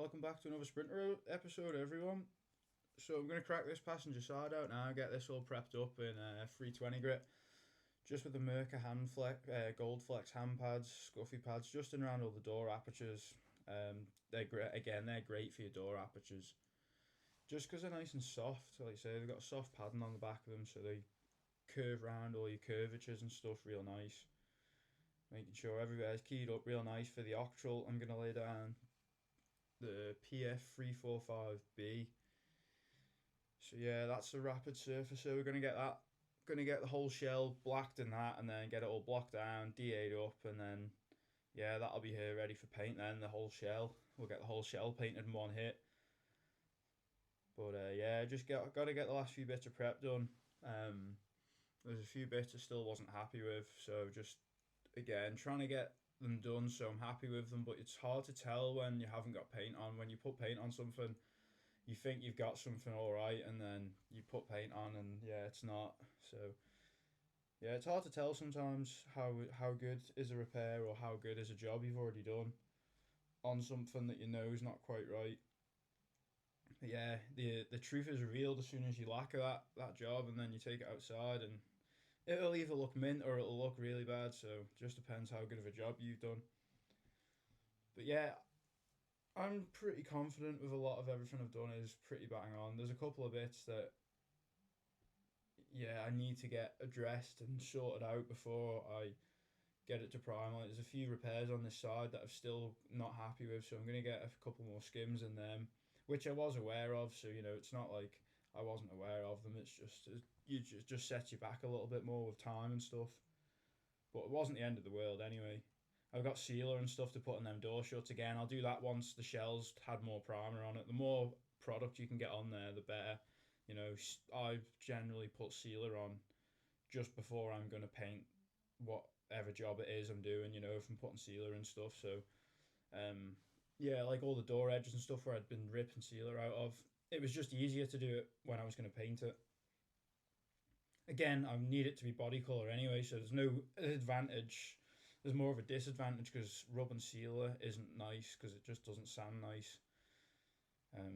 Welcome back to another Sprinter episode, everyone. So I'm going to crack this passenger side out now, get this all prepped up in 320 grit, just with the Merca Gold Flex hand pads, scuffy pads, just in around all the door apertures. They're great. Again, they're great for your door apertures, just because they're nice and soft. Like I say, they've got soft padding on the back of them, so they curve around all your curvatures and stuff real nice. Making sure everywhere's keyed up real nice for the Octoral. I'm going to lay down the PF345B. So yeah, that's the rapid surface. So we're gonna get that, gonna get the whole shell blacked in that, and then get it all blocked down, DA'd up, and then yeah, that'll be here ready for paint. Then the whole shell, we'll get the whole shell painted in one hit. But yeah, got to get the last few bits of prep done. There's a few bits I still wasn't happy with, so just again trying to get them done so I'm happy with them. But it's hard to tell when you haven't got paint on. When you put paint on something, you think you've got something all right, and then you put paint on, and yeah, it's not. So yeah, it's hard to tell sometimes how good is a repair or how good is a job you've already done on something that you know is not quite right. But yeah, the truth is revealed as soon as you lacquer that job, and then you take it outside, and it'll either look mint or it'll look really bad. So it just depends how good of a job you've done. But yeah, I'm pretty confident with a lot of everything I've done is pretty bang on. There's a couple of bits that yeah I need to get addressed and sorted out before I get it to prime. Like there's a few repairs on this side that I'm still not happy with, so I'm gonna get a couple more skims in them, which I was aware of. So you know it's not like I wasn't aware of them. It's just you just sets you back a little bit more with time and stuff. But it wasn't the end of the world anyway. I've got sealer and stuff to put in them door shuts again. I'll do that once the shells had more primer on it. The more product you can get on there, the better. You know, I generally put sealer on just before I'm going to paint whatever job it is I'm doing, you know, if I'm putting sealer and stuff. So, yeah, like all the door edges and stuff where I'd been ripping sealer out of, it was just easier to do it when I was going to paint it. Again, I need it to be body colour anyway, so there's no advantage. There's more of a disadvantage because rub and sealer isn't nice because it just doesn't sand nice.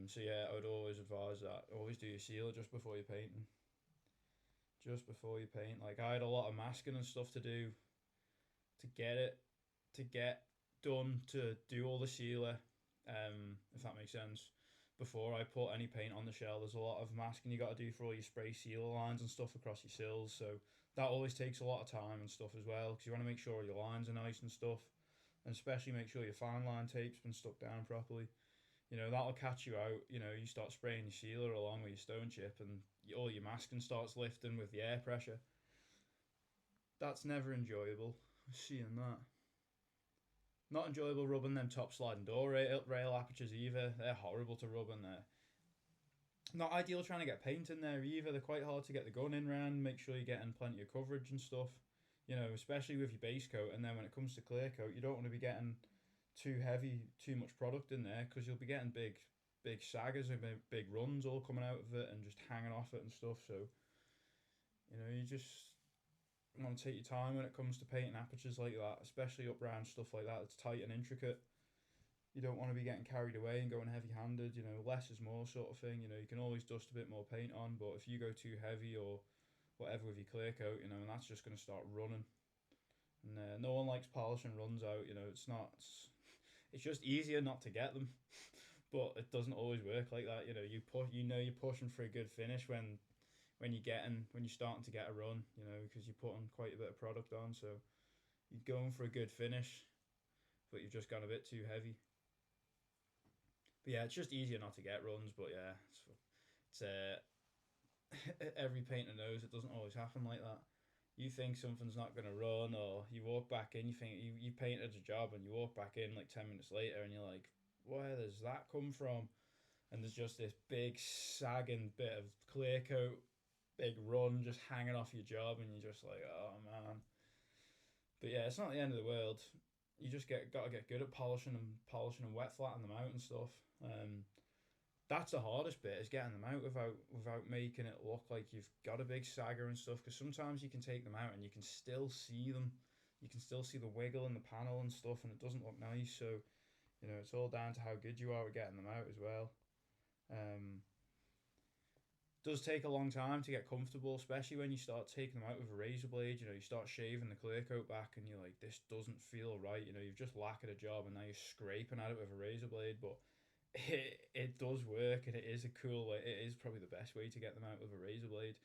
So yeah, I would always advise that. Always do your sealer just before you're painting. Just before you paint. Like I had a lot of masking and stuff to do to get it to get done to do all the sealer. If that makes sense. Before I put any paint on the shell, there's a lot of masking you got to do for all your spray sealer lines and stuff across your sills. So that always takes a lot of time and stuff as well because you want to make sure your lines are nice and stuff, and especially make sure your fine line tape's been stuck down properly. You know that'll catch you out. You know you start spraying your sealer along with your stone chip, and all your masking starts lifting with the air pressure. That's never enjoyable. Seeing that. Not enjoyable rubbing them top sliding door rail apertures either. They're horrible to rub in there. Not ideal trying to get paint in there either. They're quite hard to get the gun in round. Make sure you're getting plenty of coverage and stuff. You know, especially with your base coat. And then when it comes to clear coat, you don't want to be getting too heavy, too much product in there because you'll be getting big saggers and big runs all coming out of it and just hanging off it and stuff. So, you know, you just want to take your time when it comes to painting apertures like that, especially up round stuff like that. It's tight and intricate. You don't want to be getting carried away and going heavy handed. You know, less is more sort of thing. You know, you can always dust a bit more paint on, but if you go too heavy or whatever with your clear coat, you know, and that's just going to start running. And no one likes polishing runs out. You know, it's not. It's just easier not to get them, but it doesn't always work like that. You know, you're pushing for a good finish when you're starting to get a run, you know, because you're putting quite a bit of product on, so you're going for a good finish, but you've just gone a bit too heavy. But yeah, it's just easier not to get runs. But yeah, it's every painter knows it doesn't always happen like that. You think something's not gonna run, or you walk back in, you think you painted a job, and you walk back in like 10 minutes later, and you're like, where does that come from? And there's just this big sagging bit of clear coat, big run just hanging off your job, and you're just like, oh man. But yeah, it's not the end of the world. You just gotta get good at polishing and wet flattening them out and stuff. That's the hardest bit is getting them out without making it look like you've got a big sagger and stuff. Because sometimes you can take them out and you can still see them. You can still see the wiggle in the panel and stuff, and it doesn't look nice. So It's all down to how good you are at getting them out as well. Um, does take a long time to get comfortable, especially when you start taking them out with a razor blade. You start shaving the clear coat back, and you're like, this doesn't feel right. You've just lacquered a job, and now you're scraping at it with a razor blade. But it does work, and it is a cool way. It is probably the best way to get them out with a razor blade.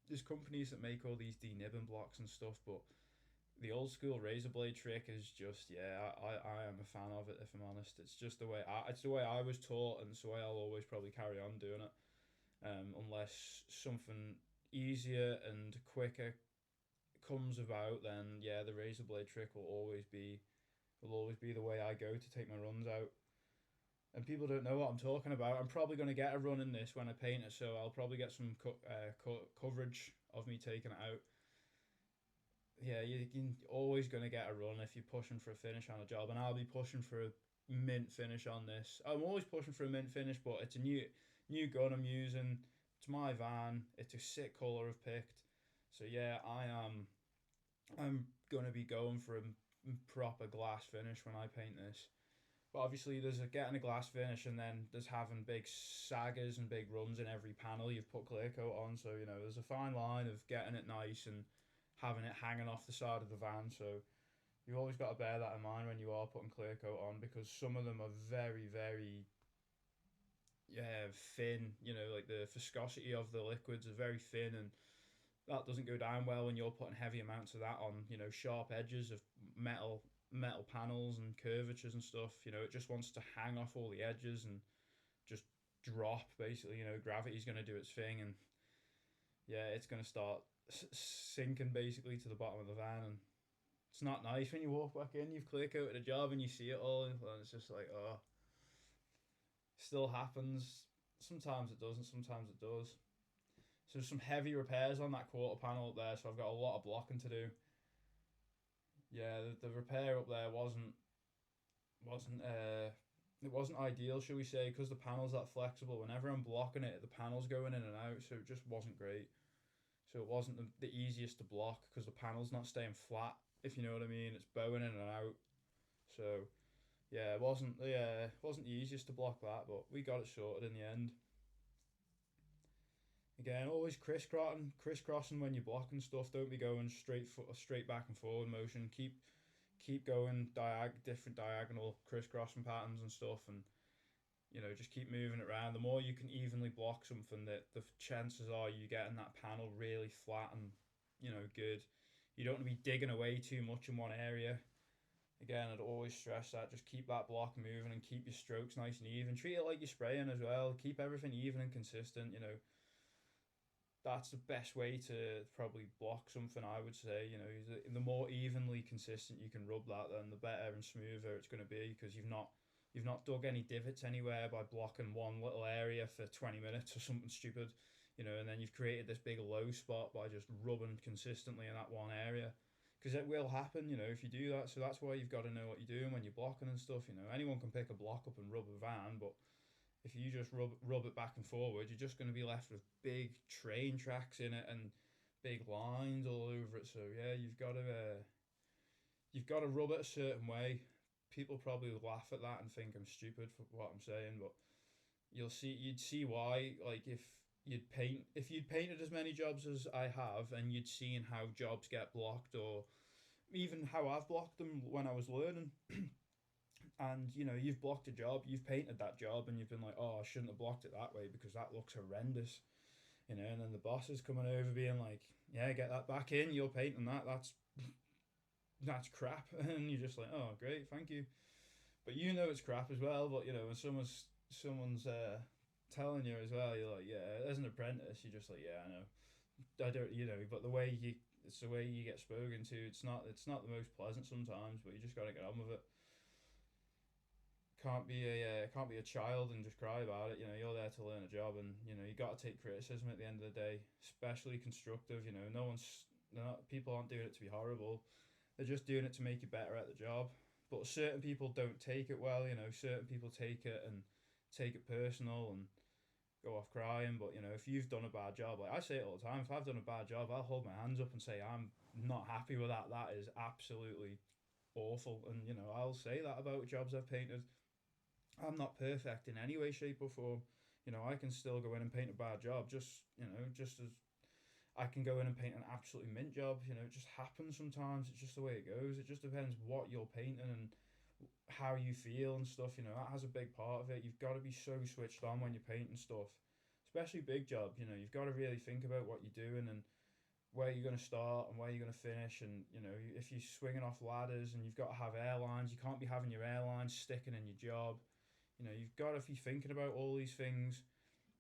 There's companies that make all these denibbing blocks and stuff, but the old school razor blade trick is just, yeah, I am a fan of it. If I'm honest, it's just it's the way I was taught, and it's the way I'll always probably carry on doing it. Unless something easier and quicker comes about, then yeah, the razor blade trick will always be the way I go to take my runs out. And people don't know what I'm talking about. I'm probably going to get a run in this when I paint it, so I'll probably get some coverage of me taking it out. Yeah, you're always going to get a run if you're pushing for a finish on a job, and I'll be pushing for a mint finish on this. I'm always pushing for a mint finish, but it's a new gun I'm using. It's my van. It's a sick color I've picked. So yeah, I'm gonna be going for a proper glass finish when I paint this. But obviously, there's getting a glass finish, and then there's having big saggers and big runs in every panel you've put clear coat on. So there's a fine line of getting it nice and having it hanging off the side of the van. So you've always got to bear that in mind when you are putting clear coat on, because some of them are very, very, yeah, thin. Like the viscosity of the liquids are very thin, and that doesn't go down well when you're putting heavy amounts of that on, sharp edges of metal panels and curvatures and stuff. It just wants to hang off all the edges and just drop, basically. Gravity's going to do its thing, and yeah, it's going to start sinking basically to the bottom of the van, and it's not nice when you walk back in. You've clear coated a job and you see it all, and it's just like, oh, still happens. Sometimes it doesn't, sometimes it does. So there's some heavy repairs on that quarter panel up there, so I've got a lot of blocking to do. Yeah, the repair up there wasn't it wasn't ideal, shall we say, because the panel's that flexible. Whenever I'm blocking it, the panel's going in and out, so it just wasn't great. So it wasn't the easiest to block because the panel's not staying flat, if you know what I mean. It's bowing in and out. So yeah, it wasn't the easiest to block that, but we got it sorted in the end. Again, always crisscrossing when you're blocking stuff. Don't be going straight back and forward motion. Keep going different diagonal crisscrossing patterns and stuff, and just keep moving it around. The more you can evenly block something, that the chances are you getting that panel really flat and good. You don't want to be digging away too much in one area. Again, I'd always stress that. Just keep that block moving and keep your strokes nice and even. Treat it like you're spraying as well. Keep everything even and consistent. That's the best way to probably block something, I would say. The more evenly consistent you can rub that, then the better and smoother it's going to be, because you've not dug any divots anywhere by blocking one little area for 20 minutes or something stupid, and then you've created this big low spot by just rubbing consistently in that one area. Because it will happen, if you do that. So that's why you've got to know what you're doing when you're blocking and stuff. Anyone can pick a block up and rub a van, but if you just rub it back and forward, you're just going to be left with big train tracks in it and big lines all over it. So yeah, you've got to rub it a certain way. People probably laugh at that and think I'm stupid for what I'm saying, but you'd see why. Like if you'd painted as many jobs as I have, and you'd seen how jobs get blocked, or even how I've blocked them when I was learning. And you've blocked a job, you've painted that job, and you've been like, oh, I shouldn't have blocked it that way because that looks horrendous. And then the boss is coming over being like, yeah, get that back in, you're painting that's crap. And you're just like, oh, great, thank you. But it's crap as well. But when someone's telling you as well, you're like, yeah, as an apprentice, you're just like, yeah, I know, I don't, but it's the way you get spoken to. It's not the most pleasant sometimes, but you just got to get on with it. Can't be a child and just cry about it. You're there to learn a job, and you got to take criticism at the end of the day, especially constructive. No one's not people aren't doing it to be horrible. They're just doing it to make you better at the job. But certain people don't take it well. Certain people take it and take it personal and go off crying. But if you've done a bad job, like I say it all the time, if I've done a bad job, I'll hold my hands up and say I'm not happy with that. That is absolutely awful. And I'll say that about jobs I've painted. I'm not perfect in any way, shape, or form. I can still go in and paint a bad job, just as I can go in and paint an absolutely mint job. It just happens sometimes. It's just the way it goes. It just depends what you're painting and how you feel and stuff. That has a big part of it. You've got to be so switched on when you're painting stuff, especially big jobs. You've got to really think about what you're doing and where you're going to start and where you're going to finish. And if you're swinging off ladders and you've got to have airlines, you can't be having your airlines sticking in your job. You've got to be thinking about all these things,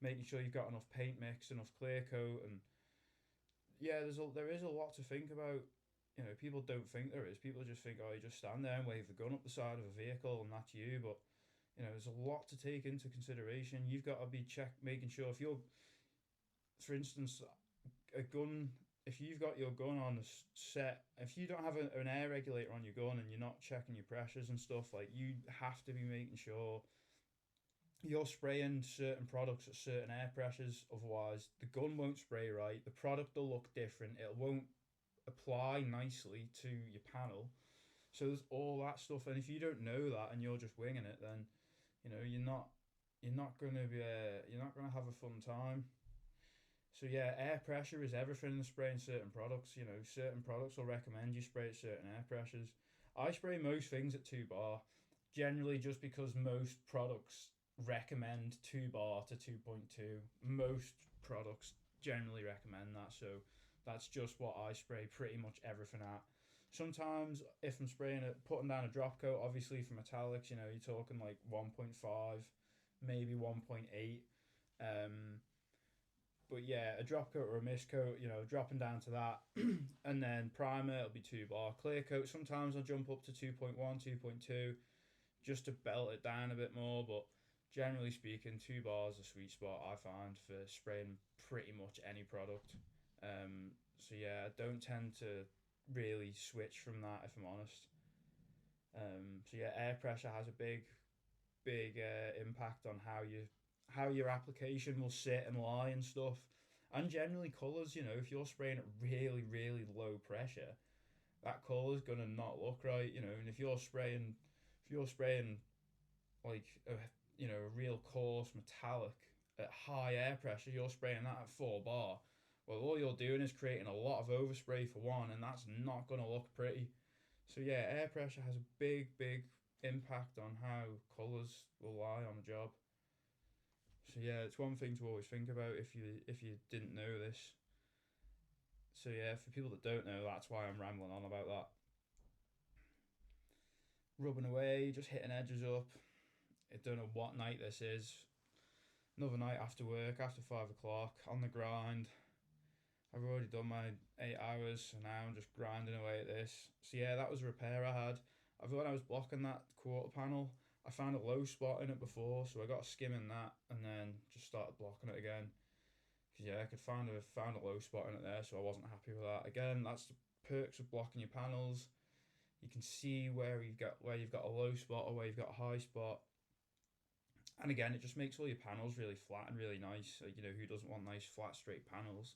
making sure you've got enough paint mix, enough clear coat, and yeah, there is a lot to think about. People don't think there is. People just think, oh, you just stand there and wave the gun up the side of a vehicle and that's you. But there's a lot to take into consideration. You've got to be making sure if you're, for instance, a gun. If you've got your gun on a set, if you don't have an air regulator on your gun and you're not checking your pressures and stuff, like you have to be making sure you're spraying certain products at certain air pressures. Otherwise, the gun won't spray right. The product will look different. It won't apply nicely to your panel. So there's all that stuff, and if you don't know that and you're just winging it, then you're not gonna be you're not gonna have a fun time. So yeah, air pressure is everything in spraying certain products. Certain products will recommend you spray at certain air pressures. I spray most things at 2 bar, generally just because most products recommend 2 bar to 2.2. Most products generally recommend that, so that's just what I spray pretty much everything at. Sometimes if I'm spraying it, putting down a drop coat, obviously for metallics, you're talking like 1.5, maybe 1.8. But yeah, a drop coat or a mist coat, dropping down to that. And then primer, it'll be 2 bar. Clear coat, sometimes I'll jump up to 2.1, 2.2, just to belt it down a bit more. But generally speaking, 2 bars is a sweet spot I find for spraying pretty much any product. So yeah, I don't tend to really switch from that if I'm honest. So yeah, air pressure has a big impact on how your application will sit and lie and stuff. And generally colours, if you're spraying at really, really low pressure, that colour's gonna not look right, and if you're spraying like a real coarse metallic at high air pressure, you're spraying that at 4 bar. Well, all you're doing is creating a lot of overspray for one, and that's not gonna look pretty. So yeah, air pressure has a big impact on how colours will lie on a job. So yeah, it's one thing to always think about if you didn't know this. So yeah, for people that don't know, that's why I'm rambling on about that. Rubbing away, just hitting edges up. I don't know what night this is. Another night after work, after 5 o'clock, on the grind. I've already done my 8 hours, so now I'm just grinding away at this. So yeah, that was a repair I had. I thought I was blocking that quarter panel. I found a low spot in it before, so I got a skim in that, and then just started blocking it again. Cause yeah, I could found a low spot in it there, so I wasn't happy with that. Again, that's the perks of blocking your panels. You can see where you've got a low spot or where you've got a high spot. And again, it just makes all your panels really flat and really nice. Who doesn't want nice flat straight panels?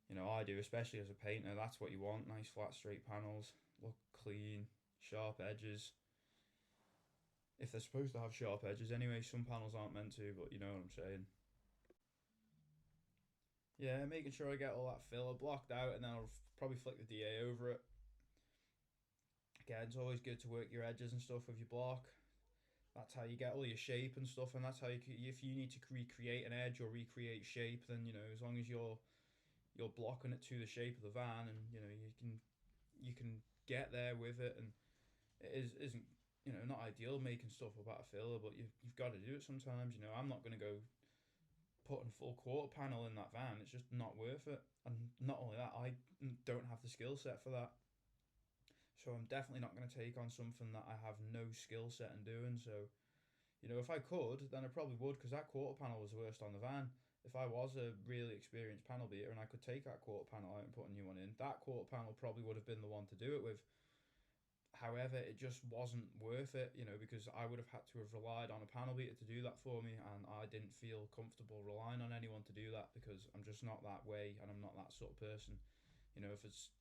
I do, especially as a painter. That's what you want: nice flat straight panels, look clean, sharp edges. If they're supposed to have sharp edges anyway, some panels aren't meant to, but you know what I'm saying. Yeah, making sure I get all that filler blocked out, and then I'll probably flick the DA over it. Again, it's always good to work your edges and stuff with your block. That's how you get all your shape and stuff, and that's how if you need to recreate an edge or recreate shape, then as long as you're blocking it to the shape of the van, and you can get there with it. And it isn't not ideal making stuff without a filler, but you've got to do it sometimes. I'm not going to go putting full quarter panel in that van. It's just not worth it. And not only that, I don't have the skill set for that. So I'm definitely not going to take on something that I have no skill set in doing. So if I could, then I probably would, because that quarter panel was the worst on the van. If I was a really experienced panel beater and I could take that quarter panel out and put a new one in, that quarter panel probably would have been the one to do it with. However, it just wasn't worth it, because I would have had to have relied on a panel beater to do that for me, and I didn't feel comfortable relying on anyone to do that, because I'm just not that way, and I'm not that sort of person. If it's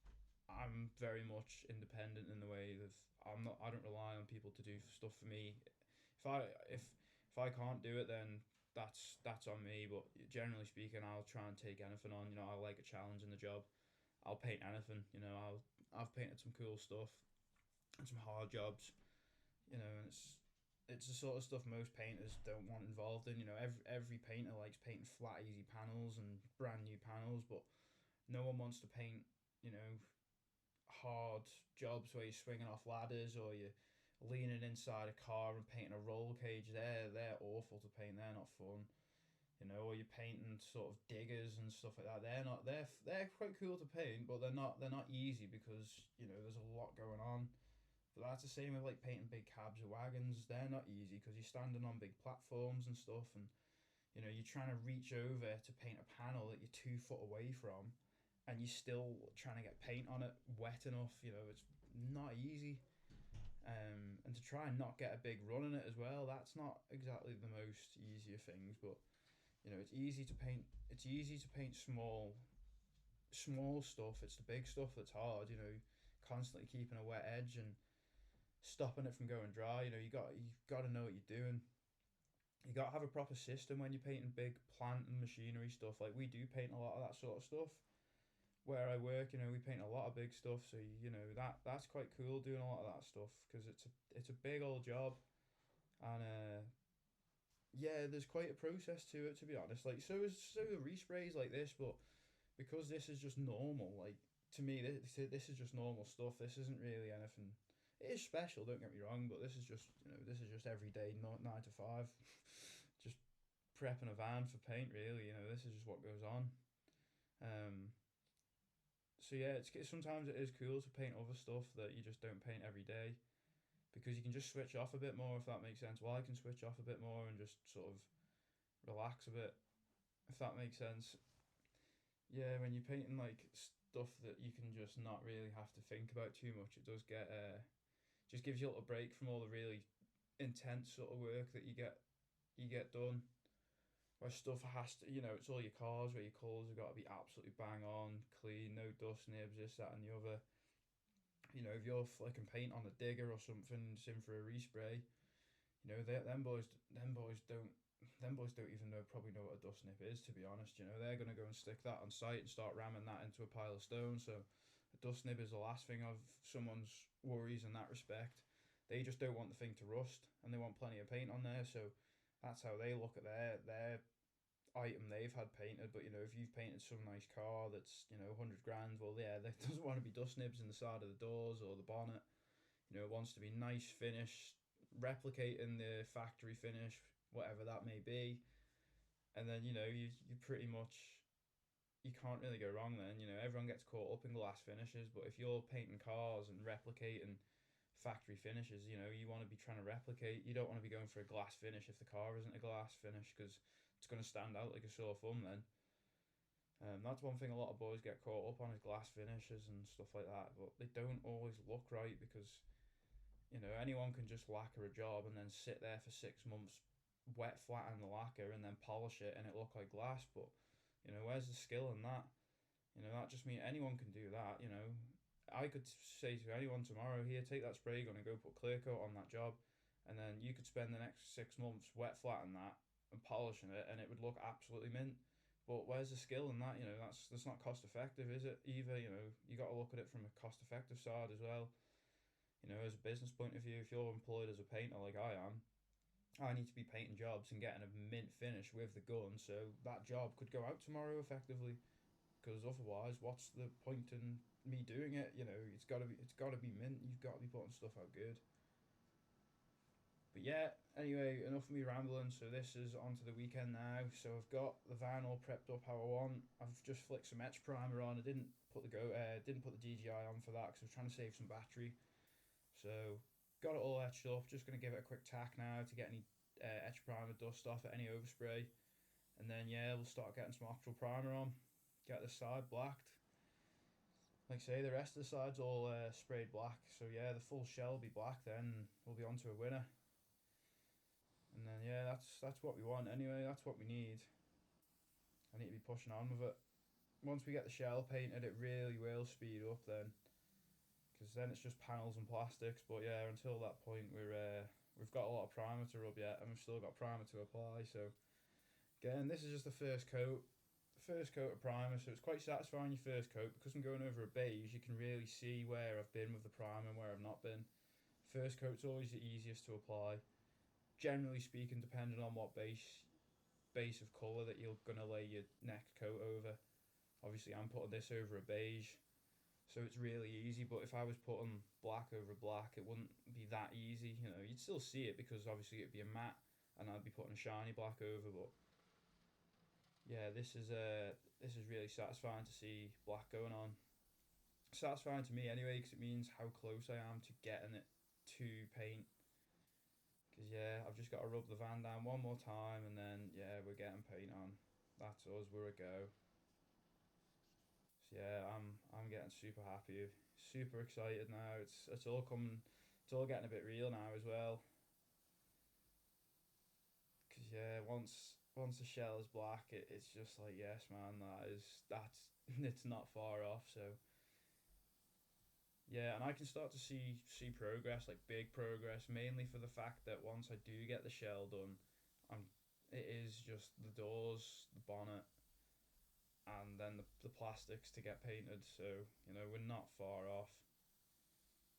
I'm very much independent in the way that I don't rely on people to do stuff for me. If I if I can't do it, then that's on me. But generally speaking, I'll try and take anything on. You know, I like a challenge in the job. I'll paint anything. You know, I've painted some cool stuff and some hard jobs. You know, and it's the sort of stuff most painters don't want involved in. You know, every painter likes painting flat, easy panels and brand new panels, but no one wants to paint. You know, hard jobs where you're swinging off ladders or you're leaning inside a car and painting a roll cage. They're awful to paint. They're not fun. You know, or you're painting sort of diggers and stuff like that. They're quite cool to paint, but they're not easy because you know there's a lot going on. But that's the same with like painting big cabs or wagons. They're not easy because you're standing on big platforms and stuff, and you know you're trying to reach over to paint a panel that you're 2 foot away from, and you're still trying to get paint on it wet enough. You know, it's not easy. And to try and not get a big run in it as well, that's not exactly the most easier things. But you know, it's easy to paint. It's easy to paint small stuff. It's the big stuff that's hard. You know, constantly keeping a wet edge and stopping it from going dry. You know, you got to know what you're doing. You got to have a proper system when you're painting big plant and machinery stuff. Like we do paint a lot of that sort of stuff where I work, you know, we paint a lot of big stuff. So you know that's quite cool doing a lot of that stuff because it's a big old job, and yeah, there's quite a process to it to be honest. Like so are resprays like this, but because this is just normal, like to me this is just normal stuff. This isn't really anything. It is special, don't get me wrong, but this is just this is just everyday, not 9 to 5, just prepping a van for paint. Really, you know, this is just what goes on. Um, so yeah, sometimes it is cool to paint other stuff that you just don't paint every day because you can just switch off a bit more if that makes sense. Well, I can switch off a bit more and just sort of relax a bit if that makes sense. Yeah, when you're painting like stuff that you can just not really have to think about too much, it does get just gives you a little break from all the really intense sort of work that you get done. Where stuff has to, it's all your cars where your colours have got to be absolutely bang on, clean, no dust, nibs, this, that, and the other. You know, if you're flicking paint on a digger or something, it's in for a respray. You know, them boys don't even probably know what a dust nip is. To be honest, you know, they're gonna go and stick that on site and start ramming that into a pile of stone. So, a dust nip is the last thing of someone's worries in that respect. They just don't want the thing to rust, and they want plenty of paint on there. So, that's how they look at their item they've had painted. But you know, if you've painted some nice car that's 100 grand, well, yeah, there doesn't want to be dust nibs in the side of the doors or the bonnet. You know, it wants to be nice finish, replicating the factory finish, whatever that may be. And then you pretty much you can't really go wrong then. You know, everyone gets caught up in glass finishes, but if you're painting cars and replicating factory finishes, you want to be trying to replicate. You don't want to be going for a glass finish if the car isn't a glass finish because it's going to stand out like a sore thumb then. That's one thing a lot of boys get caught up on is glass finishes and stuff like that, but they don't always look right because anyone can just lacquer a job and then sit there for 6 months, wet flatten the lacquer and then polish it and it look like glass. But where's the skill in that? That just means anyone can do that. I could say to anyone tomorrow, here, take that spray gun and go put clear coat on that job, and then you could spend the next 6 months wet flatten that and polishing it, and it would look absolutely mint. But where's the skill in that? That's not cost effective, is it? Either you got to look at it from a cost effective side as well. As a business point of view, if you're employed as a painter like I am, I need to be painting jobs and getting a mint finish with the gun, so that job could go out tomorrow effectively. Because otherwise, what's the point in me doing it? It's got to be mint. You've got to be putting stuff out good. But yeah, anyway, enough of me rambling. So this is on to the weekend now. So I've got the van all prepped up how I want. I've just flicked some etch primer on. I didn't put the DJI on for that because I was trying to save some battery. So got it all etched up. Just gonna give it a quick tack now to get any etch primer dust off at any overspray, and then yeah, we'll start getting some Octoral primer on. Get the side blacked. Like I say, the rest of the side's all sprayed black. So yeah, the full shell will be black. Then we'll be on to a winner. And then yeah, that's what we want anyway. That's what we need. I need to be pushing on with it. Once we get the shell painted, it really will speed up then. because then it's just panels and plastics. But yeah, until that point, we've got a lot of primer to rub yet, and we've still got primer to apply. So again, this is just the first coat of primer. So it's quite satisfying your first coat because I'm going over a beige. You can really see where I've been with the primer and where I've not been. First coat's always the easiest to apply. Generally speaking, depending on what base of colour that you're gonna lay your next coat over. Obviously, I'm putting this over a beige, so it's really easy. But if I was putting black over black, it wouldn't be that easy. You know, you'd still see it because obviously it'd be a matte, and I'd be putting a shiny black over. But yeah, this is really satisfying to see black going on. Satisfying to me anyway, because it means how close I am to getting it to paint. Because yeah, I've just got to rub the van down one more time, and then yeah, we're getting paint on. That's us. We're a go. So yeah, I'm getting super happy, super excited now. It's all coming. It's all getting a bit real now as well. Because yeah, once the shell is black, it's just like yes, man. That's it's not far off. So yeah, and I can start to see progress, like big progress, mainly for the fact that once I do get the shell done, I'm it is just the doors, the bonnet, and then the plastics to get painted. So you know we're not far off.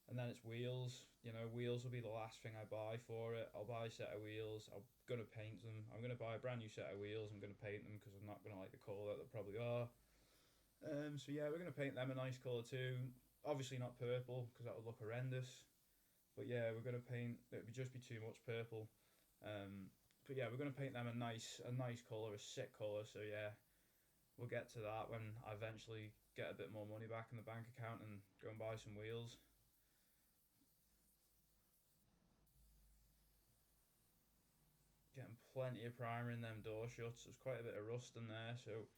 And then it's wheels. You know, wheels will be the last thing I buy for it. I'll buy a set of wheels. I'm gonna paint them. I'm gonna buy a brand new set of wheels. I'm gonna paint them because I'm not gonna like the colour that they probably are. So yeah, we're gonna paint them a nice colour too. Obviously not purple because that would look horrendous. But yeah, we're gonna paint. It would just be too much purple. But yeah, we're gonna paint them a nice colour, a sick colour. So yeah, we'll get to that when I eventually get a bit more money back in the bank account and go and buy some wheels. Getting plenty of primer in them door shuts. There's quite a bit of rust in there, so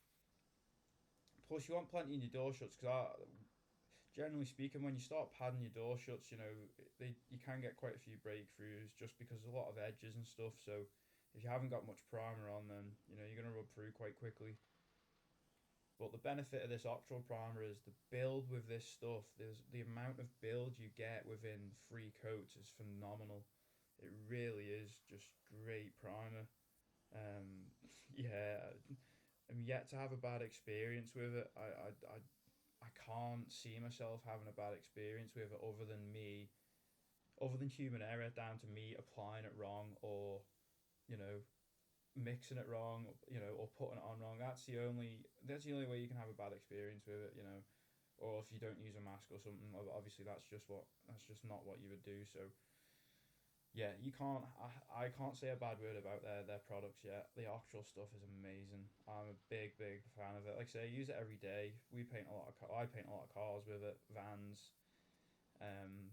plus you want plenty in your door shuts because generally speaking, when you start padding your door shuts, you know you can get quite a few breakthroughs just because there's a lot of edges and stuff. So if you haven't got much primer on, then you know you're gonna rub through quite quickly. But the benefit of this Octoral primer is the build with this stuff. There's the amount of build you get within 3 coats is phenomenal. It really is just great primer. Um, yeah, I'm yet to have a bad experience with it. I can't see myself having a bad experience with it other than human error down to me applying it wrong or, you know, mixing it wrong, you know, or putting it on wrong. That's the only way you can have a bad experience with it, you know. Or if you don't use a mask or something, obviously that's just not what you would do. So yeah, you can't. I can't say a bad word about their products yet. The Octoral stuff is amazing. I'm a big fan of it. Like I say, I use it every day. I paint a lot of cars with it, vans, um,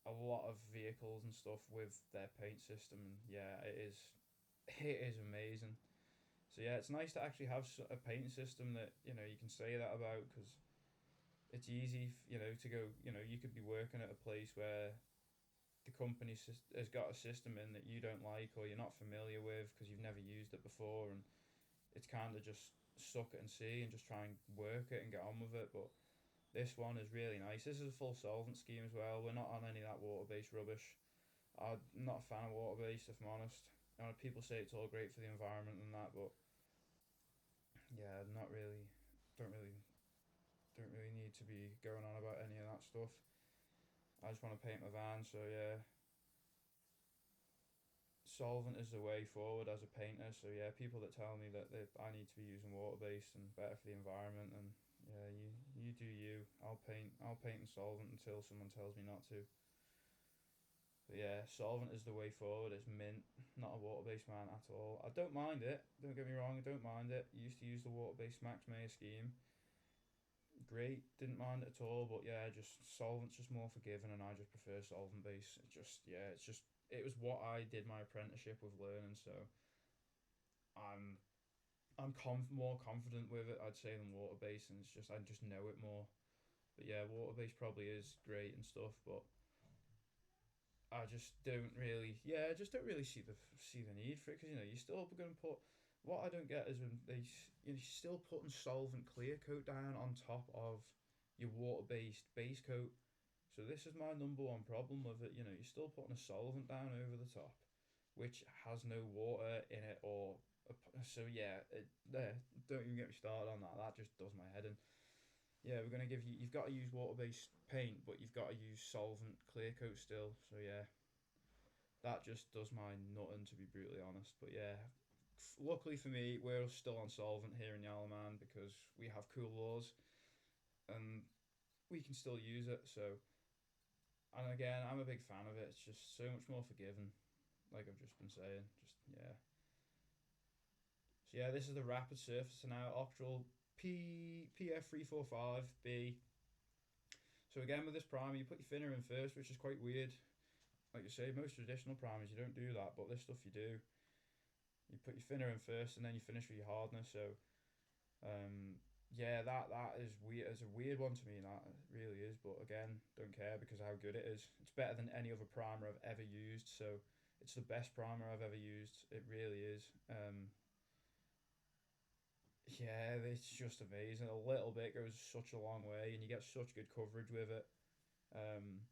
a lot of vehicles and stuff with their paint system. And yeah, it is amazing. So yeah, it's nice to actually have a paint system that you know you can say that about because it's easy. You know to go. You know you could be working at a place where the company has got a system in that you don't like or you're not familiar with because you've never used it before, and it's kind of just suck it and see and just try and work it and get on with it. But this one is really nice. This is a full solvent scheme as well. We're not on any of that water-based rubbish. I'm not a fan of water-based, if I'm honest. I know people say it's all great for the environment and that, but yeah, not really. Don't really, don't really need to be going on about any of that stuff. I just want to paint my van, so yeah, solvent is the way forward as a painter. So yeah, people that tell me that I need to be using water based and better for the environment, and yeah, you do you. I'll paint in solvent until someone tells me not to. But yeah, solvent is the way forward. It's mint. Not a water based man at all. I don't mind it. Don't get me wrong. I don't mind it. Used to use the water based Max Mayer scheme. Great. Didn't mind it at all. But yeah, just solvent's just more forgiving, and I just prefer solvent base. It just yeah, it's just it was what I did my apprenticeship with learning. So I'm more confident with it, I'd say, than water based, and it's just I just know it more. But yeah, water based probably is great and stuff, but I just don't really, yeah, I just don't really see the need for it because you know you're still going to put. What I don't get is when you're still putting solvent clear coat down on top of your water based base coat. So this is my number one problem with it. You're still putting a solvent down over the top, which has no water in it, or so yeah. There, don't even get me started on that. That just does my head in. Yeah, we're gonna give you. You've got to use water-based paint, but you've got to use solvent clear coat still. So yeah, that just does my nutting, to be brutally honest. But yeah, luckily for me, we're still on solvent here in Yalaman because we have cool laws and we can still use it. So, and again, I'm a big fan of it. It's just so much more forgiving, like I've just been saying. Just yeah. So yeah, this is the rapid surface now. Octoral PF345B. So again, with this primer, you put your thinner in first, which is quite weird. Like you say, most traditional primers you don't do that, but this stuff you do. You put your thinner in first, and then you finish with your hardness. So, yeah, that is weird. It's a weird one to me. That it really is. But again, don't care because of how good it is. It's better than any other primer I've ever used. So, it's the best primer I've ever used. It really is. Yeah, it's just amazing. A little bit goes such a long way, and you get such good coverage with it. Um,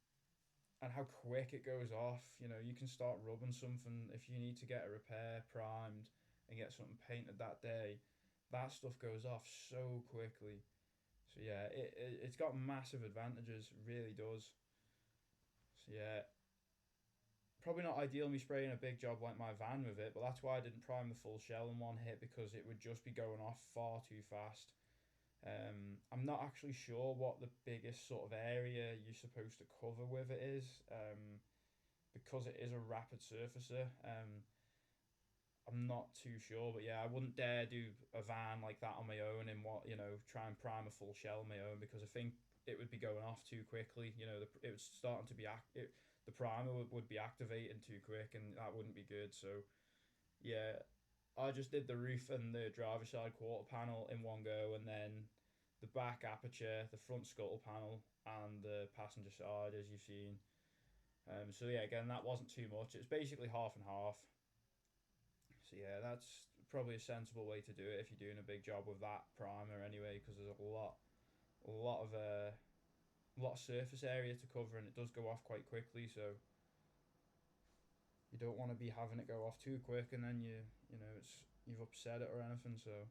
and how quick it goes off. You can start rubbing something if you need to get a repair primed and get something painted that day. That stuff goes off so quickly. So yeah, it's got massive advantages. It really does. So yeah, probably not ideal me spraying a big job like my van with it, but that's why I didn't prime the full shell in one hit because it would just be going off far too fast. I'm not actually sure what the biggest sort of area you're supposed to cover with it is, because it is a rapid surfacer. I'm not too sure, but yeah, I wouldn't dare do a van like that on my own and try and prime a full shell on my own because I think it would be going off too quickly. It was starting to be the primer would be activating too quick, and that wouldn't be good. So yeah, I just did the roof and the driver side quarter panel in one go, and then the back aperture, the front scuttle panel, and the passenger side, as you've seen. So yeah, again, that wasn't too much. It was basically half and half. So yeah, that's probably a sensible way to do it if you're doing a big job with that primer anyway, because there's a lot of surface area to cover, and it does go off quite quickly. So you don't want to be having it go off too quick, and then you've upset it or anything. So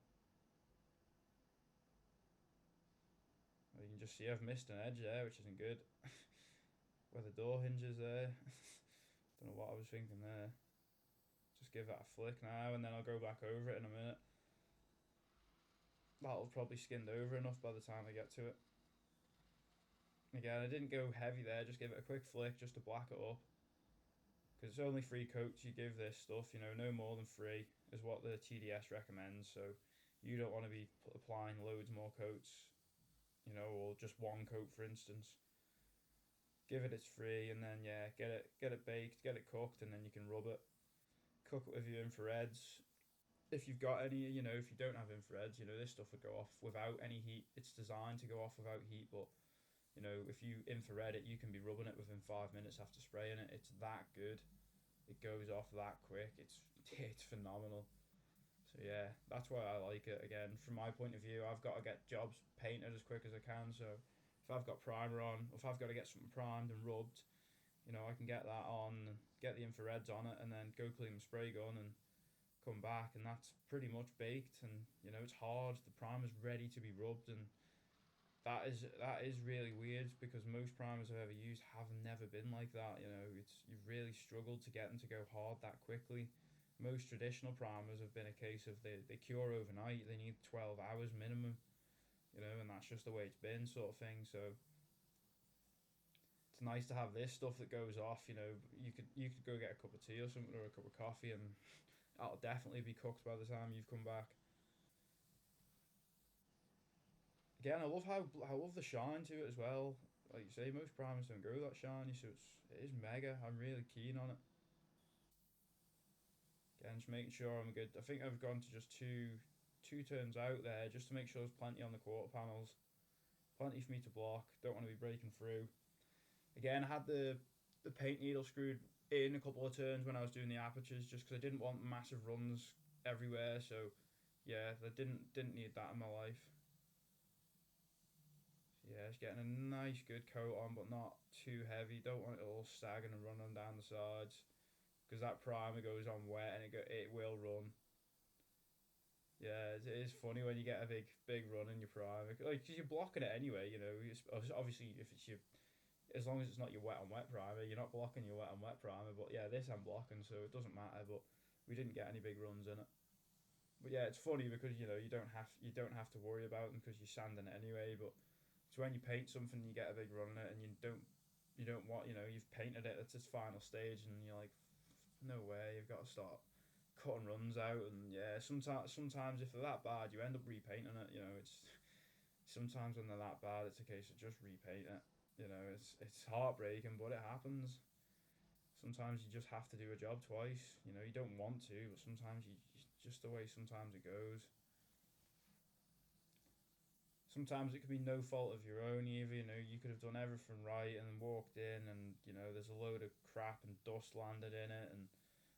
you can just see I've missed an edge there, which isn't good. Where the door hinges there. Don't know what I was thinking there. Just give that a flick now, and then I'll go back over it in a minute. That'll probably skinned over enough by the time I get to it. Again, I didn't go heavy there, just give it a quick flick just to black it up. Because it's only 3 coats you give this stuff, no more than 3 is what the TDS recommends. So you don't want to be applying loads more coats, or just 1 coat for instance. Give it its 3, and then yeah, get it baked, get it cooked, and then you can rub it. Cook it with your infrareds. If you've got any, if you don't have infrareds, this stuff would go off without any heat. It's designed to go off without heat, but if you infrared it, you can be rubbing it within 5 minutes after spraying it. It's that good. It goes off that quick. It's phenomenal. So yeah, that's why I like it. Again, from my point of view, I've got to get jobs painted as quick as I can. So if I've got primer on, if I've got to get something primed and rubbed, I can get that on, get the infrareds on it, and then go clean the spray gun and come back, and that's pretty much baked. And it's hard. The primer's ready to be rubbed, and that is really weird because most primers I've ever used have never been like that. You've really struggled to get them to go hard that quickly. Most traditional primers have been a case of they cure overnight. They need 12 hours minimum, and that's just the way it's been, sort of thing. So it's nice to have this stuff that goes off. You could go get a cup of tea or something, or a cup of coffee, and that'll definitely be cooked by the time you've come back. Again, I love the shine to it as well. Like you say, most primers don't go that shiny, so it is mega. I'm really keen on it. Again, just making sure I'm good. I think I've gone to just two turns out there just to make sure there's plenty on the quarter panels, plenty for me to block. Don't want to be breaking through. Again, I had the paint needle screwed in a couple of turns when I was doing the apertures, just because I didn't want massive runs everywhere. So yeah, I didn't need that in my life. Yeah, it's getting a nice good coat on, but not too heavy. Don't want it all sagging and running down the sides because that primer goes on wet and it will run. Yeah, it is funny when you get a big run in your primer, like because you're blocking it anyway. You know, obviously if it's your as long as it's not your wet on wet primer, you're not blocking your wet on wet primer. But yeah, this I'm blocking, so it doesn't matter. But we didn't get any big runs in it. But yeah, it's funny because you don't have to worry about them because you're sanding it anyway. But it's when you paint something, you get a big run in it, and you don't want you've painted it. It's its final stage, and you're like, no way, you've got to start cutting runs out. And yeah, sometimes if they're that bad, you end up repainting it. It's sometimes when they're that bad, it's a case of just repaint it. It's heartbreaking, but it happens. Sometimes you just have to do a job twice. You don't want to, but sometimes just the way sometimes it goes. Sometimes it could be no fault of your own either. You could have done everything right and then walked in, and there's a load of crap and dust landed in it, and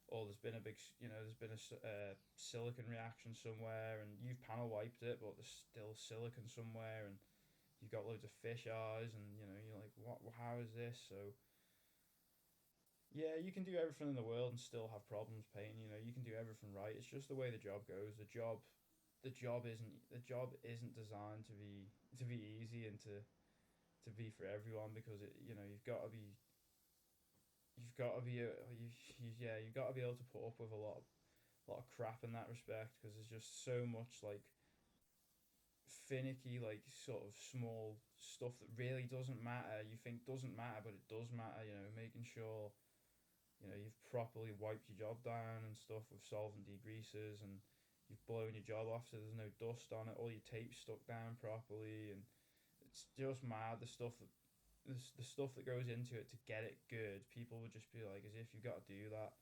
there's been a there's been a silicon reaction somewhere, and you've panel wiped it, but there's still silicon somewhere, and you've got loads of fish eyes, and you're like, what? How is this? So yeah, you can do everything in the world and still have problems painting. You can do everything right. It's just the way the job goes. The job isn't designed to be easy and to be for everyone, because you've got to be able to put up with a lot of crap in that respect, because there's just so much like finicky, like sort of small stuff that really doesn't matter. You think doesn't matter, but it does matter. Making sure you've properly wiped your job down and stuff with solvent degreasers, and you've blown your job off so there's no dust on it. All your tape's stuck down properly, and it's just mad the stuff that goes into it to get it good. People would just be like, as if you've got to do that.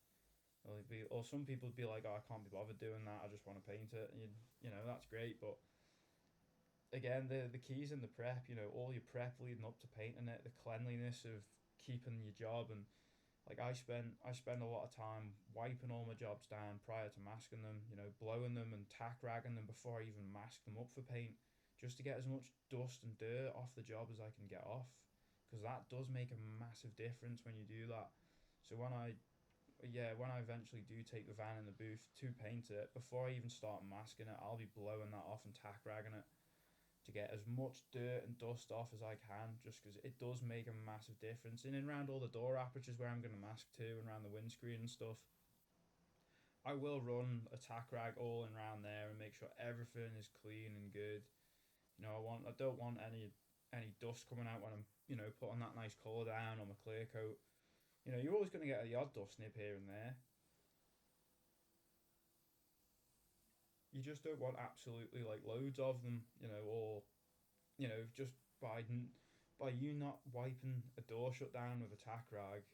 Or some people would be like, oh, I can't be bothered doing that. I just want to paint it. And that's great, but again, the keys in the prep. All your prep leading up to painting it, the cleanliness of keeping your job, and like I spend a lot of time wiping all my jobs down prior to masking them, blowing them and tack ragging them before I even mask them up for paint, just to get as much dust and dirt off the job as I can get off, because that does make a massive difference when you do that. So when I eventually do take the van in the booth to paint it, before I even start masking it, I'll be blowing that off and tack ragging it to get as much dirt and dust off as I can, just because it does make a massive difference. And then around all the door apertures where I'm going to mask to, and around the windscreen and stuff, I will run a tack rag all in around there and make sure everything is clean and good. I don't want any dust coming out when I'm putting that nice colour down on my clear coat. You're always going to get the odd dust nib here and there. You just don't want absolutely like loads of them, or just by you not wiping a door shut down with a tack rag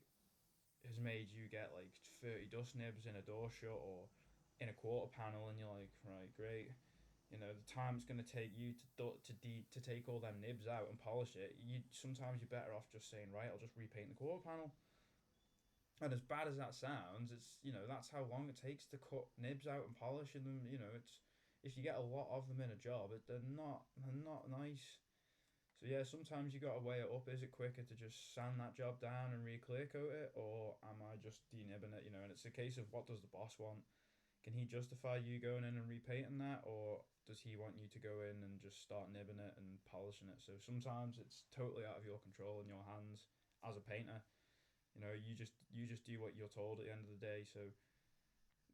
has made you get like 30 dust nibs in a door shut or in a quarter panel, and you're like, right, great. The time it's going to take you to take all them nibs out and polish it. Sometimes you're better off just saying, right, I'll just repaint the quarter panel. And as bad as that sounds, that's how long it takes to cut nibs out and polishing them. It's if you get a lot of them in a job, they're not nice. So yeah, sometimes you got to weigh it up. Is it quicker to just sand that job down and re-clear coat it, or am I just denibbing it? And it's a case of, what does the boss want? Can he justify you going in and repainting that, or does he want you to go in and just start nibbing it and polishing it? So sometimes it's totally out of your control in your hands as a painter. You just do what you're told at the end of the day. So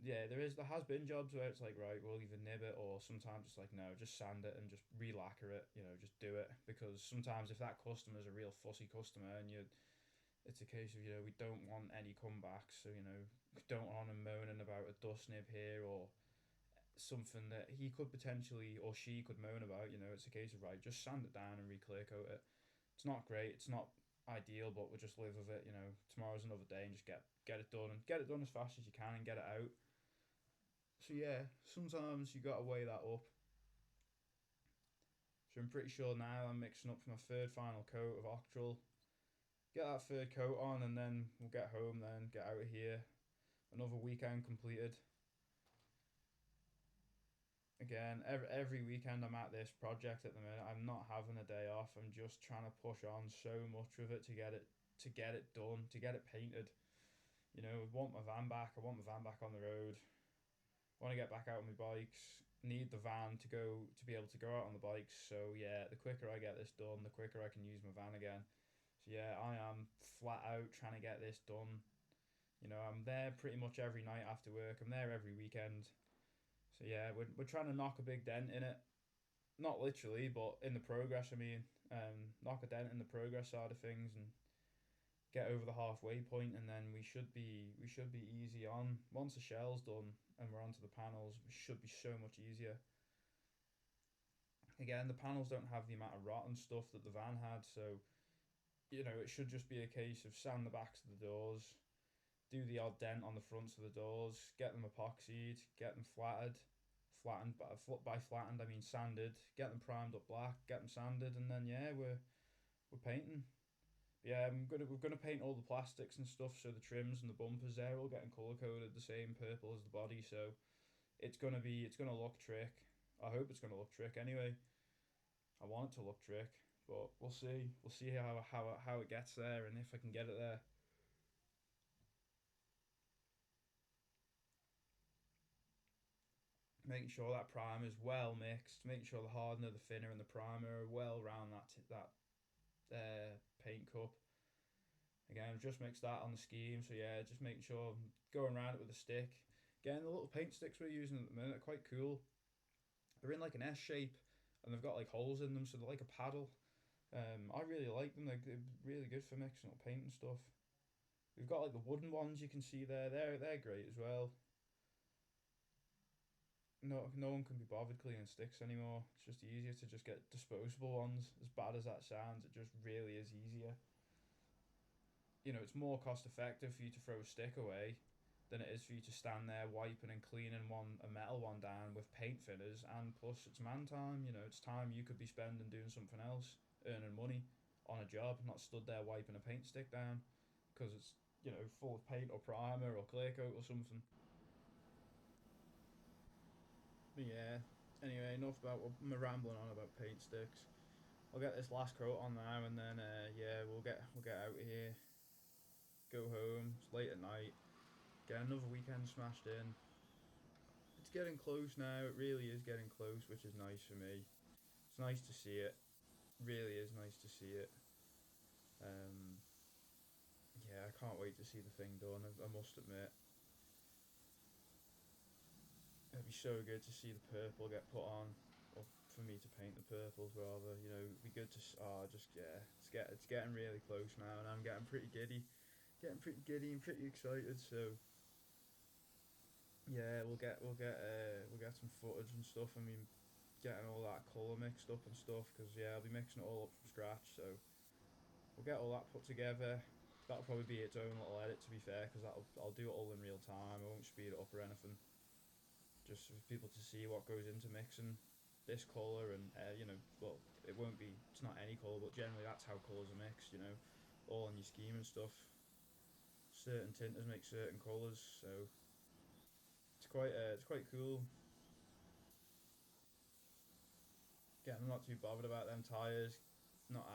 yeah, there has been jobs where it's like, right, we'll either nib it, or sometimes it's like, no, just sand it and just re-lacquer it. Just do it, because sometimes if that customer's a real fussy customer, and it's a case of, we don't want any comebacks. So we don't want him moaning about a dust nib here, or something that he could potentially, or she could moan about. It's a case of, right, just sand it down and re-clear coat it. It's not great, it's not ideal, but we'll just live with it. Tomorrow's another day, and just get it done, and get it done as fast as you can, and get it out. So yeah, sometimes you gotta weigh that up. So I'm pretty sure now I'm mixing up for my third final coat of Octoral. Get that third coat on, and then we'll get home. Then get out of here. Another weekend completed. again, every weekend I'm at this project at the minute. I'm not having a day off. I'm just trying to push on so much with it to get it done, to get it painted. You know, I want my van back. I want my van back on the road. I want to get back out on my bikes. Need the van to be able to go out on the bikes. So yeah, the quicker I get this done, the quicker I can use my van again. So yeah, I am flat out trying to get this done. You know, I'm there pretty much every night after work. I'm there every weekend. So yeah, we're trying to knock a big dent in it. Not literally, but in the progress. I mean, knock a dent in the progress side of things and get over the halfway point, and then we should be easy on. Once the shell's done and we're onto the panels, it should be so much easier. Again, the panels don't have the amount of rotten stuff that the van had, so you know it should just be a case of sand the backs of the doors, do the odd dent on the fronts of the doors, get them epoxied, get them flattened. By flattened I mean sanded. Get them primed up black, get them sanded, and then yeah, we're painting. Yeah, we're gonna paint all the plastics and stuff, so the trims and the bumpers they're all getting color coded the same purple as the body. So it's gonna look trick. I hope it's gonna look trick anyway. I want it to look trick, but we'll see. We'll see how it gets there and if I can get it there. Making sure that primer is well mixed, making sure the hardener, the thinner, and the primer are well around that paint cup. Again, I've just mixed that on the scheme, so yeah, just making sure I'm going around it with a stick. Again, the little paint sticks we're using at the minute are quite cool. They're in like an S shape, and they've got like holes in them, so they're like a paddle. I really like them. They're really good for mixing up paint and stuff. We've got like the wooden ones you can see there. They're great as well. No one can be bothered cleaning sticks anymore. It's just easier to just get disposable ones. As bad as that sounds, it just really is easier. You know, it's more cost effective for you to throw a stick away than it is for you to stand there wiping and cleaning a metal one down with paint thinners. And plus, it's man time. You know, it's time you could be spending doing something else, earning money on a job, not stood there wiping a paint stick down because it's full of paint or primer or clear coat or something. But yeah. Anyway, enough about me rambling on about paint sticks. I'll get this last coat on now, and then yeah, we'll get out of here, go home. It's late at night. Get another weekend smashed in. It's getting close now. It really is getting close, which is nice for me. It's nice to see it. Really is nice to see it. Um, yeah, I can't wait to see the thing done. I must admit, it'd be so good to see the purple get put on, or for me to paint the purples rather. You know, it'd be good to. Just yeah, it's getting really close now, and I'm getting pretty giddy and pretty excited. So yeah, we'll get some footage and stuff. I mean, getting all that colour mixed up and stuff because yeah, I'll be mixing it all up from scratch. So we'll get all that put together. That'll probably be its own little edit to be fair because I'll do it all in real time. I won't speed it up or anything. Just for people to see what goes into mixing this colour and well, it won't be. It's not any colour, but generally that's how colours are mixed. You know, all in your scheme and stuff. Certain tinters make certain colours, so it's quite cool. Again, I'm not too bothered about them tyres. Not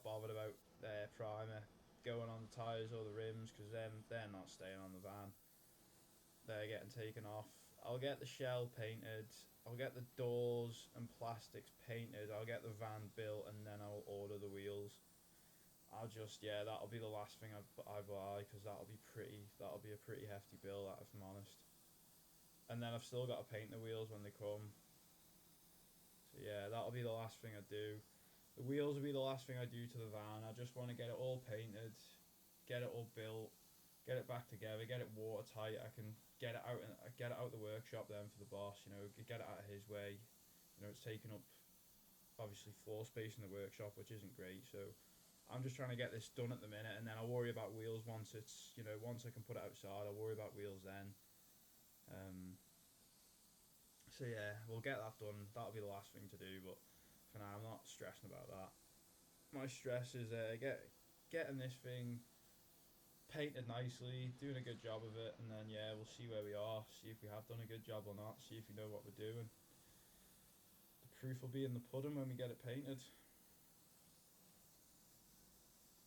bothered about their primer going on the tyres or the rims because they're not staying on the van. They're getting taken off. I'll get the shell painted. I'll get the doors and plastics painted. I'll get the van built and then I'll order the wheels. I'll just that'll be the last thing I buy because that'll be a pretty hefty bill, if I'm honest. And then I've still got to paint the wheels when they come. So yeah, that'll be the last thing I do. The wheels will be the last thing I do to the van. I just want to get it all painted, get it all built, get it back together, get it watertight. I can get it out the workshop then for the boss. You know, get it out of his way. You know, it's taking up obviously floor space in the workshop, which isn't great. So I'm just trying to get this done at the minute, and then I'll worry about wheels once I can put it outside. I'll worry about wheels then. Um, so yeah, we'll get that done. That'll be the last thing to do, but for now, I'm not stressing about that. My stress is getting this thing painted nicely, doing a good job of it, and then yeah, we'll see where we are, see if we have done a good job or not, see if we know what we're doing. proof will be in the pudding when we get it painted.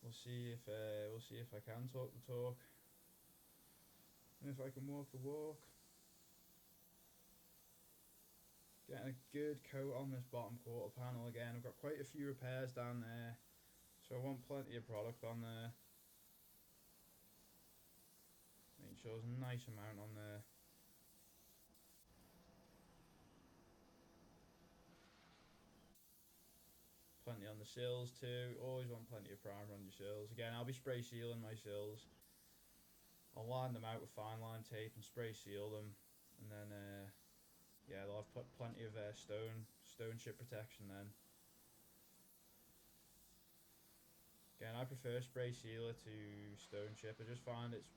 We'll see if I can talk the talk and if I can walk the walk. Getting a good coat on this bottom quarter panel again. I've got quite a few repairs down there, so I want plenty of product on there. Make sure there's a nice amount on there. Plenty on the sills too. Always want plenty of primer on your sills. Again, I'll be spray sealing my sills. I'll line them out with fine line tape and spray seal them, and then yeah, I'll have put plenty of stone chip protection then. Again, I prefer spray sealer to stone chip. I just find it's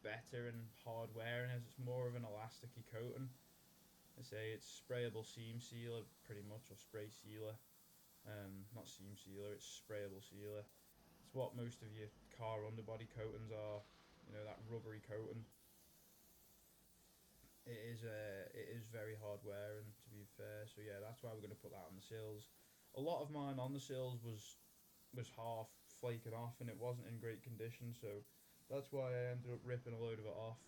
better and hard wearing as it's more of an elasticy coating. I say it's sprayable seam sealer pretty much, or spray sealer. Not seam sealer, it's sprayable sealer. It's what most of your car underbody coatings are. You know, that rubbery coating. It is very hard wearing, to be fair. So yeah, that's why we're going to put that on the sills. A lot of mine on the sills was half flaking off and it wasn't in great condition, so that's why I ended up ripping a load of it off.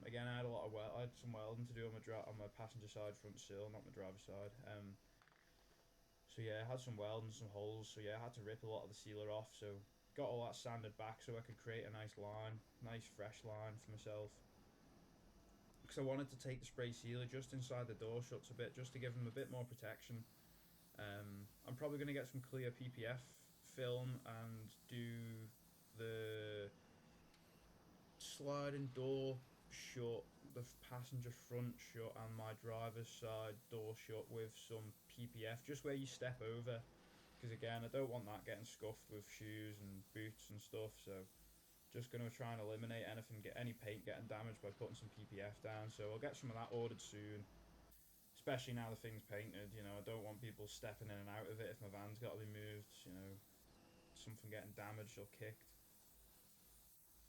Again, I had some welding to do on my passenger side front sill, not my driver's side. So yeah, I had some welding, some holes. So yeah, I had to rip a lot of the sealer off. So got all that sanded back so I could create a nice line, nice fresh line for myself. Because I wanted to take the spray sealer just inside the door shuts a bit, just to give them a bit more protection. I'm probably going to get some clear PPF film and do the sliding door shut, the passenger front shut, and my driver's side door shut with some PPF, just where you step over. Because again, I don't want that getting scuffed with shoes and boots and stuff. So just going to try and eliminate any paint getting damaged by putting some PPF down. So I'll get some of that ordered soon. Especially now the thing's painted, you know, I don't want people stepping in and out of it if my van's got to be moved, you know, something getting damaged or kicked.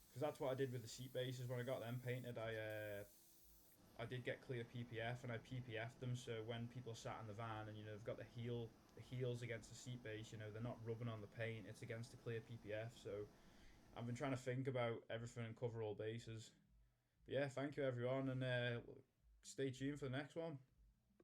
Because that's what I did with the seat bases when I got them painted. I did get clear PPF and I PPF'd them so when people sat in the van and you know they've got the heels against the seat base, you know they're not rubbing on the paint. It's against the clear PPF. So I've been trying to think about everything and cover all bases. But yeah, thank you everyone, and stay tuned for the next one.